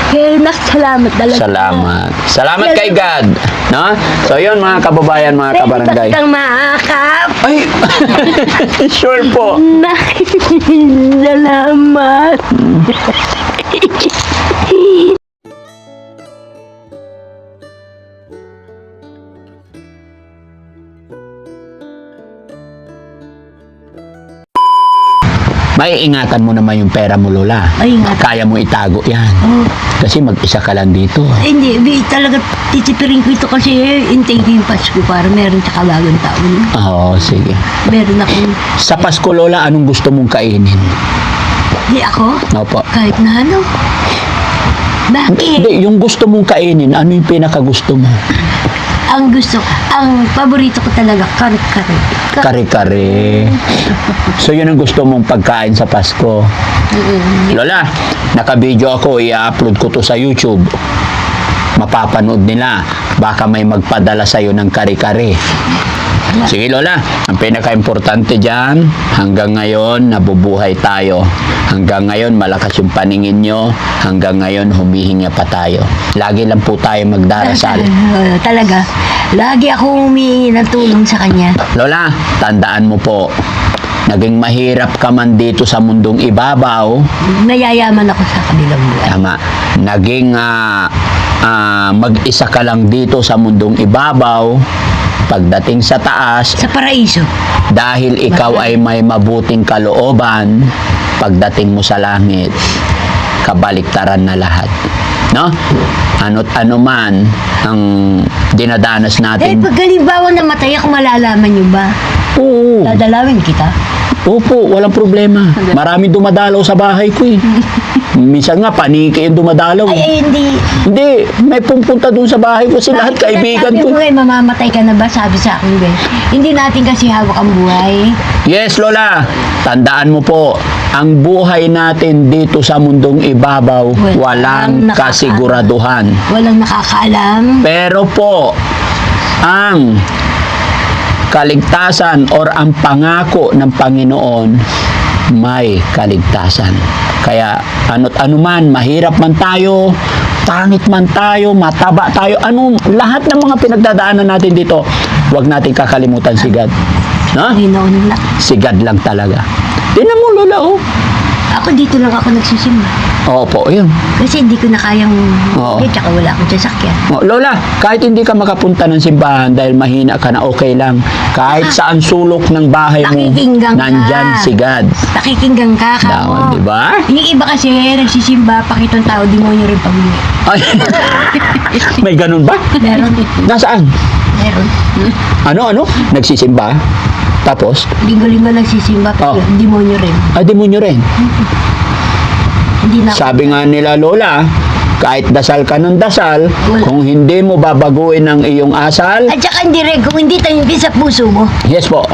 Kaya salamat talaga. Salamat. Salamat kay God. No? So yun mga kababayan, mga kabarangay. Bastang maakap. Ay, sure po. Salamat. May ingatan mo naman yung pera mo, Lola. Ay, ingatan. Kaya mo itago yan. Oh, Kasi mag-isa ka lang dito. hindi, talaga titipirin ko ito kasi intay ko yung Pasko para meron sa kabagong taon. Oo, sige. Meron akong, Sa Pasko, Lola, anong gusto mong kainin? di ako, Opo. kahit na ano. Bakit? Hindi, yung gusto mong kainin, ano yung pinakagusto mo? Ang paborito ko talaga, kare-kare. Kare-kare. So, yun ang gusto mong pagkain sa Pasko. Lola, naka-video ako, i-upload ko to sa YouTube. Mapapanood nila. Baka may magpadala sa'yo ng kare-kare. Sige, Lola, ang pinaka-importante dyan, hanggang ngayon, nabubuhay tayo. Hanggang ngayon, malakas yung paningin nyo. Hanggang ngayon, humihinga pa tayo. Lagi lang po tayo magdarasal. Talaga. Lagi akong humihingi ng tulong sa kanya. Lola, tandaan mo po, naging mahirap ka man dito sa mundong ibabaw. Nayayaman ako sa kabilang buhay. Tama. Naging mag-isa ka lang dito sa mundong ibabaw. Pagdating sa taas, Sa paraiso. dahil ikaw ay may mabuting kalooban, pagdating mo sa langit, kabaliktaran na lahat. No? Ano't ano man ang dinadanas natin. Pag halimbawa namatay ako, malalaman nyo ba? Oo. Dadalawin kita. Opo, walang problema. Marami dumadalaw sa bahay ko eh. Minsan nga, paniki yung dumadalaw. Ay, hindi. Hindi, may pupunta dun sa bahay ko. Si lahat kaibigan Sabi ko. mo mamamatay ka na ba? Sabi sa akin, Ben. Hindi natin kasi hawak ang buhay. Yes, Lola. Tandaan mo po, ang buhay natin dito sa mundong ibabaw, walang kasiguraduhan. Walang nakakaalam. Pero po, ang kaligtasan or ang pangako ng Panginoon, may kaligtasan. Kaya ano't ano man, mahirap man tayo, pangit man tayo, mataba tayo, lahat ng mga pinagdadaanan natin dito, huwag natin kakalimutan si God. No? Panginoon na. Si God lang talaga. Tingnan mo, Lola, oh. Ako dito lang ako nagsisimba. Opo, yun. Kasi hindi ko na kayang Oo. tsaka wala akong sasakyan. Oh, Lola, kahit hindi ka makapunta ng simbahan dahil mahina ka na, okay lang. Kahit saan sulok ng bahay mo, Nakikinggan ka. nandyan si God. Nakikinggan ka, Dawan, di ba? Yung iba kasi nagsisimba, pakitong tao, demonyo rin pag-uwi. Ay, may ganun ba? Meron. Nasaan? Meron. Ano? Nagsisimba? Tapos? Linggo-linggo nagsisimba, Oh. demonyo rin. Demonyo rin. Hindi na Sabi nga nila, Lola, kahit dasal ka ng dasal, kung hindi mo babaguhin ang iyong asal, At saka hindi rin, kung hindi tayo sa puso mo, yes po.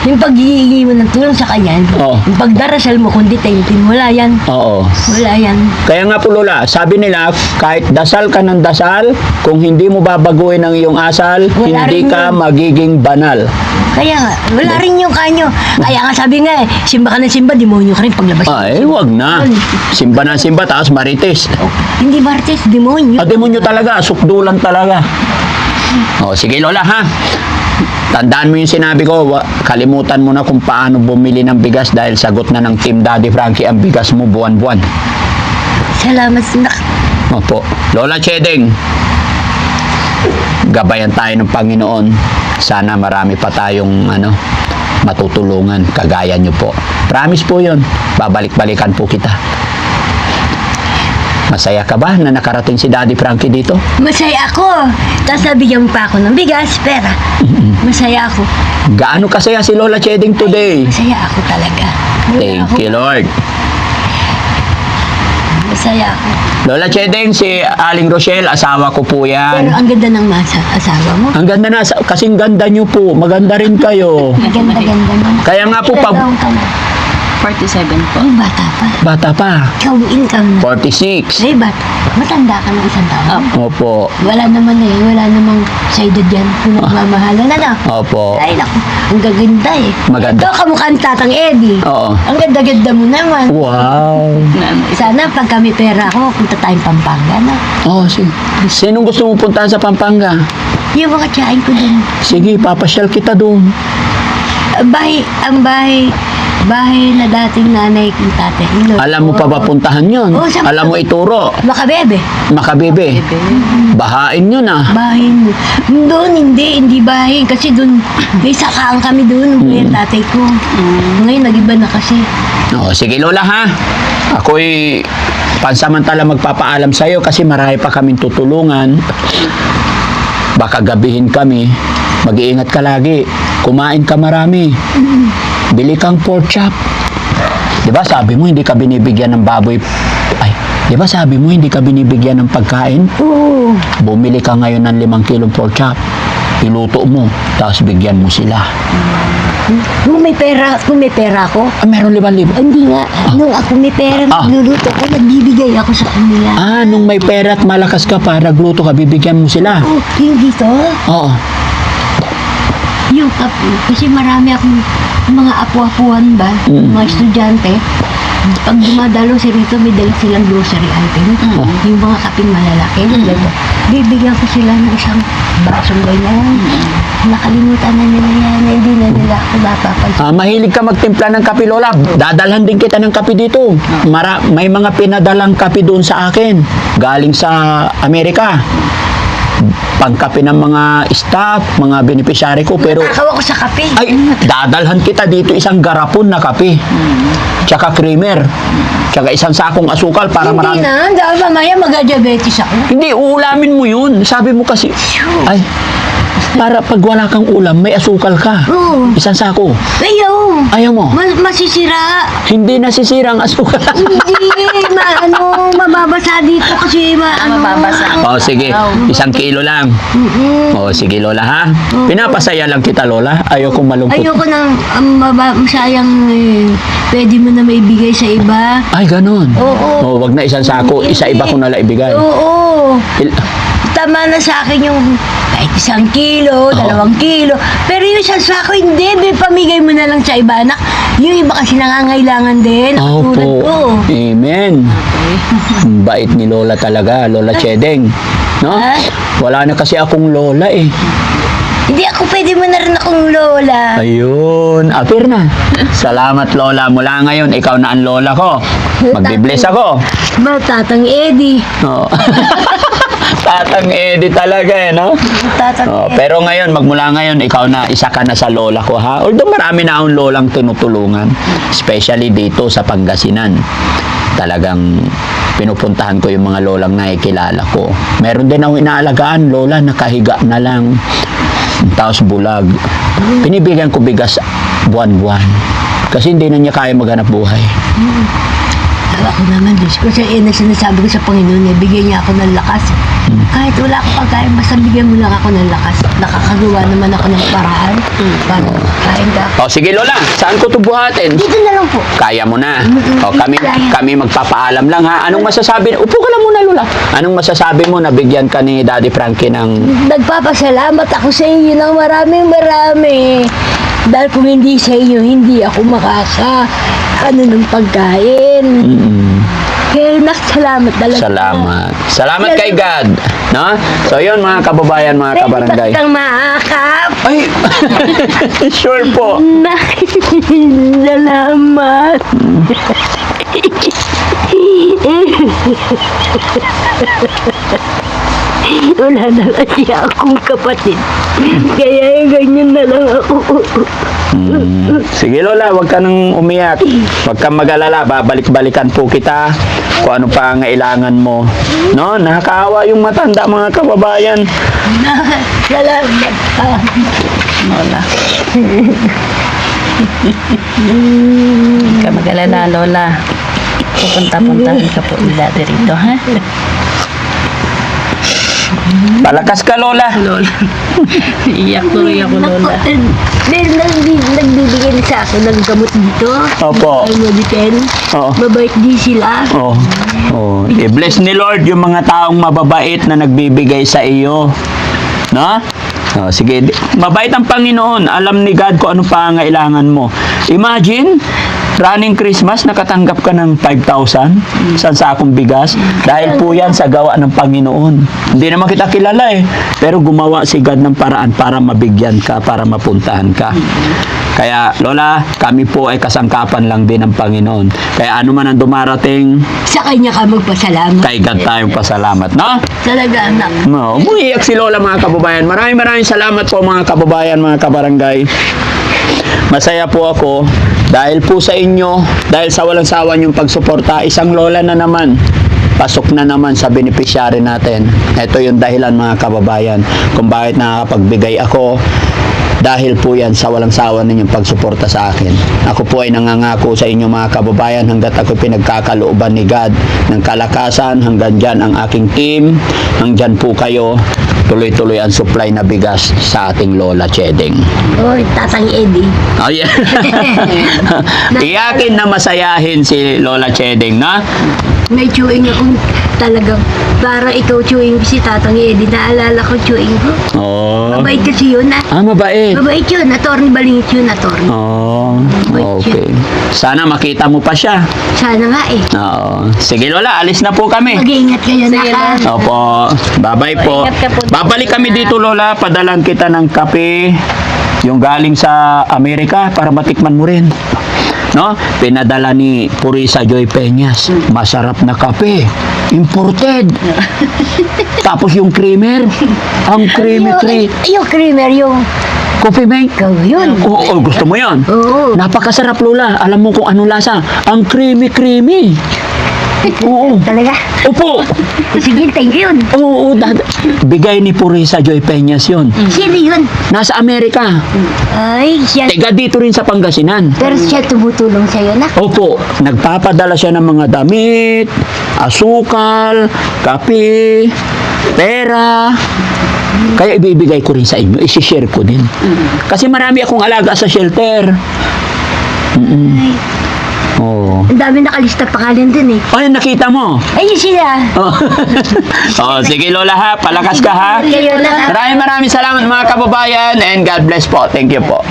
yung paghihingi mo ng tulong sa kanya, Oh. yung pagdarasal mo, kung hindi tayo, wala yan. Oo. Wala yan. Kaya nga po, Lola, sabi nila, kahit dasal ka ng dasal, kung hindi mo babaguhin ang iyong asal, Wala hindi rin ka yun. magiging banal. Kaya nga, wala rin yung kanyo. Kaya nga sabi nga simba ka ng simba, demonyo ka rin paglabas. Ay, wag na. Simba na simba, taas marites. Hindi martes, demonyo. Demonyo talaga, sukdulan talaga. O, sige, Lola, ha? Tandaan mo yung sinabi ko, kalimutan mo na kung paano bumili ng bigas dahil sagot na ng Team Daddy Frankie ang bigas mo buwan-buwan. Salamat na. Opo. Lola Chedeng, gabayan tayo ng Panginoon. Sana marami pa tayong matutulungan kagaya nyo po. Promise po yun. Babalik-balikan po kita. Masaya ka ba na nakarating si Daddy Frankie dito? Masaya ako. Tapos nabigyan pa ako ng bigas, pera. Masaya ako. Gaano kasaya si Lola Chedeng today? Masaya ako talaga. Thank you, Lord. Masaya ako. Lola Chedeng, si Aling Rochelle, asawa ko po Pero yan. ang ganda ng asawa mo. Ang ganda na, kasing ganda nyo po. Maganda rin kayo. Maganda-ganda mo. Kaya nga po, Ilan taon ka na? 47 po. Ay, bata pa. bata pa. Ikaw, income na. 46. Ay, bata. Matanda ka ng isang taon. Opo. Wala naman wala namang sa edad yan kung nagmamahalan na. Opo. Ay, naku, ang gaganda eh. Maganda. Ito, kamukha ng Tatang Eddie. Oo. Ang ganda-ganda mo naman. Wow. Sana pag kami pera ko, punta tayong Pampanga na. Oh, sige. Sinong gusto mong puntahan sa Pampanga? Yung mga tiyahin ko dun. Sige, papasyal kita doon. Ang bahay na dating nanay kong tatay. Alam mo pa ba puntahan yun? Oo, saan- Alam mo ituro? Makabebe. Makabebe. Bahain yun ah. Bahin. Doon, hindi bahin. Kasi doon, may sakaan kami doon. Yung tatay ko. Ngayon, nag-iba na kasi. Oh, sige Lola ha. Ako'y pansamantala magpapaalam sa'yo kasi marami pa kaming tutulungan. Baka gabihin kami. Mag-iingat ka lagi. Kumain ka marami. Bili kang pork chop. Di ba sabi mo hindi ka binibigyan ng baboy? Ay, di ba sabi mo hindi ka binibigyan ng pagkain? Oo. Bumili ka ngayon ng 5 kilong pork chop. Iluto mo, tapos bigyan mo sila. Kung may pera ako, Ah, meron 5,000. hindi nga. Nung ako may pera, nagluluto ko, nagbibigay ako sa kanila. Ah, nung may pera at malakas ka pa, nagluto ka, bibigyan mo sila. Oh, yung dito, Oo. yung kasi marami akong mga apu-apuan ba, mga estudyante. Pag dumadalo si Rito, may dala silang grocery item. Yung mga kaping malalaki. Bibigyan ko sila ng isang basong ganyan. Nakalimutan na nila yan. Hindi na nila ako napapansin. Mahilig ka magtimpla ng kape, Lola. Dadalhan din kita ng kape dito. May mga pinadalang kape doon sa akin. Galing sa Amerika. Pangkape ng mga staff, mga beneficiary ko. Pero, Nakaw ako sa kape. ay, dadalhan kita dito isang garapon na kape. Tsaka creamer. Tsaka isang sakong asukal para Hindi marami. na. Dahil mamaya mag-diabetes ako. Hindi, uulamin mo yun. Sabi mo kasi, ay, para pag wala kang ulam, may asukal ka. Oo. Isang sako. Ayaw. Ayaw mo. Masisira. Hindi nasisira ang asukal. Hindi. Mababasa dito kasi Mababasa. Oh, sige. 1 kilo lang. Oh, sige, Lola, ha? Pinapasaya lang kita, Lola. Ayoko malungkot. Ayoko nang masayang pwede mo na maibigay sa iba. Ay, ganun. Oo. Oh, wag na isang sako. Isa iba ko na lang ibigay. Oo. Il- Tama na sa akin yung kahit 1 kilo, 2 kilo. Pero yung isang sako, hindi. Pamigay mo na lang sa iba, anak. Yung iba kasi nangangailangan din. Tulad ko. Amen. Ang bait ni Lola talaga, Lola Chedeng. No? Ha? Wala na kasi akong lola eh. Hindi ako pwede mo na rin akong lola. Ayun, apir na. Salamat, Lola. Mula ngayon, ikaw na ang lola ko. Magbibless ako. Ba, Tatang Eddie. Oo. Tatang Eddie talaga eh, no? Tatang Eddie. Pero ngayon, magmula ngayon, ikaw na, isa ka na sa lola ko, ha? Although marami na akong lolang tinutulungan. Especially dito sa Pangasinan. Talagang pinupuntahan ko yung mga lolang nakikilala ko. Meron din akong inaalagaan, lola, nakahiga na lang. Tapos bulag. Pinibigyan ko bigas buwan-buwan. Kasi hindi na niya kaya maghanap buhay. Ako naman, Diyos ko, sinasabi ko sa Panginoon, bigyan niya ako ng lakas. Kahit wala akong pagkain, basta bigyan mo lang ako ng lakas. Nakakagawa naman ako ng paraan para kain ka. O sige, Lola, saan ko ito buhatin? Dito na lang po. Kaya mo na. O kami magpapaalam lang, ha? Anong masasabi? Upo ka lang muna, Lola. Anong masasabi mo na bigyan ka ni Daddy Frankie ng... Nagpapasalamat ako sa iyo ng marami. Dahil kung hindi sa iyo, hindi ako ng pagkain. Kaya salamat talaga. Salamat kay God. No? So yun mga kababayan, mga kabarangay. Pwede maakap. Ay! Sure po. Salamat. Wala na kasi akong kapatid. Kaya ganyan na lang ako. Sige Lola, huwag ka nang umiyak. Huwag kang mag-alala, babalik-balikan po kita kung ano pa ang kailangan mo. No? Nakakaawa yung matanda, mga kababayan. Salamat. Lola. Ka mag-alala, Lola. Pupunta-puntahan ka po nila rito, ha? Palakas ka, Lola. Lola. Iyak tuloy ako, Lola. Meron nagbibigay na sa akin ng gamot dito. Opo. Ay, Modipen. Oo. Mabait din sila. Oh. Oh. I-bless ni Lord yung mga taong mababait na nagbibigay sa iyo. No? Oh, sige. Mabait ang Panginoon. Alam ni God kung ano pangailangan mo. Imagine, running Christmas, nakatanggap ka ng 5,000 sa sakong bigas. Dahil po yan sa gawa ng Panginoon. Hindi naman kita kilala eh. Pero gumawa si God ng paraan para mabigyan ka, para mapuntahan ka. Kaya, Lola, kami po ay kasangkapan lang din ng Panginoon. Kaya ano man ang dumarating, Sa kanya ka magpasalamat. kay God tayong pasalamat, no? Talaga, anak. No, umuiyak si Lola, mga kababayan. Maraming salamat po, mga kababayan, mga kabarangay. Masaya po ako dahil po sa inyo, dahil sa walang sawa niyong pagsuporta, isang Lola na naman. Pasok na naman sa beneficiary natin. Ito yung dahilan, mga kababayan, kung bakit nakakapagbigay ako. Dahil po yan sa walang sawa ninyong pagsuporta sa akin. Ako po ay nangangako sa inyo, mga kababayan, hanggat ako pinagkakalooban ni God ng kalakasan, hanggang dyan ang aking team, hanggang po kayo, tuloy-tuloy ang supply na bigas sa ating Lola Chedeng. Oy, Tatang Eddie. Oh, yeah. Iyakin na masayahin si Lola Chedeng, na? May chewing akong talagang parang ikaw chewing si Tatang Eddie. Naalala ko chewing ko. Oh. Mabait kasi yun, ah. Ah, mabait. Mabait yun. Attorney Balingit yun, attorney. Oh, Mabait okay. Sana makita mo pa siya. Sana nga eh. Oo. Sige, Lola, alis na po kami. Mag-iingat kayo na Sige, ka. Lola. Opo. Bye-bye po. Ingat ka po. Babalik kami dito, Lola. Padalan kita ng kape. Yung galing sa Amerika para matikman mo rin. No? Pinadala ni Purisa Joy Peñas. Masarap na kape. Imported. Tapos yung creamer. Ang creamy Yung creamer, yung coffee mate. ikaw yun. Oo, gusto mo yan? Oo. Napakasarap, Lola. Alam mo kung ano lasa? Ang creamy. Oo. Talaga. Opo. Sige, thank you. Oo, bigay ni Purisa Joy Peñas yun. Sino yun? Nasa Amerika. Ay, siya. Tiga dito rin sa Pangasinan. Pero siya tumutulong sa'yo na. Opo, nagpapadala siya ng mga damit, asukal, kape, pera. Kaya ibibigay ko rin sa inyo, isi-share ko din. Kasi marami akong alaga sa shelter. Ay, Oo. ang dami nakalista pangalan dun eh. Ay, nakita mo? Ayun sila. Oh. Oh, sige Lola ha, palakas ka ha. Kayo na. Maraming salamat, mga kababayan, and God bless po. Thank you po.